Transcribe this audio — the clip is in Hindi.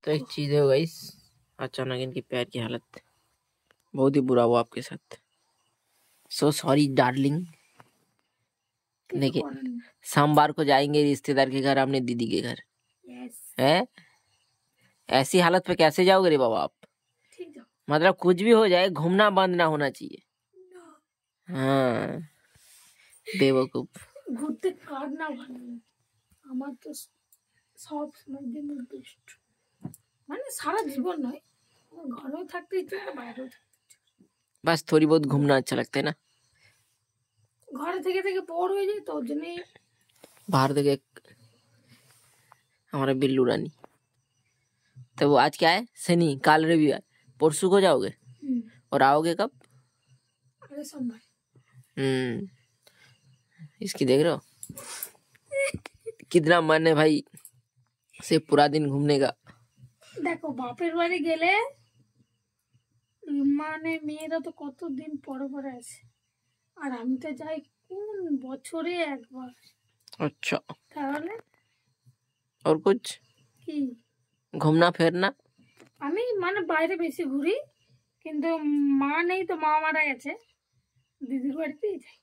तो एक चीज है गाइस, अचानक इनकी पैर की हालत बहुत ही बुरा हुआ आपके साथ। So sorry darling. देखिए सोमवार को जाएंगे रिश्तेदार के घर, अपने दीदी के घर। है ऐसी हालत पे कैसे जाओगे रे बाबा आप? मतलब कुछ भी हो जाए घूमना बंद ना होना चाहिए। हाँ बेवकूफ। ঘুরতে কার না ভালো লাগে? আমার তো সব সময় দিনের বেস্ট, মানে সারা জীবন নয়, ঘরেও থাকতে ইচ্ছে করে বাইরেও থাকতে ইচ্ছে করে। बस थोड़ी बहुत घूमना अच्छा लगता है ना। ঘরে থেকে থেকে बोर হয়ে যায় তো, ওর জন্যই बाहर देखे हमारा बिल्लू रानी। तो वो आज क्या है? शनि, काल रविवार, परसों को जाओगे और आओगे कब? अरे सोमवार। इसकी देख रहे हो कितना मन है भाई से पूरा दिन घूमने का। দেখো বাপের বাড়ি গেলে মানে মেয়েরা তো কতদিন পরে পরে আসে, আর আমি তো যাই কোন বছরে একবার। अच्छा তাহলে और कुछ কি घूमना फिरना? আমি মানে বাইরে বেশি ঘুরি, কিন্তু মা নেই তো, মা মারা গেছে, দিদির বাড়িতেই যাই।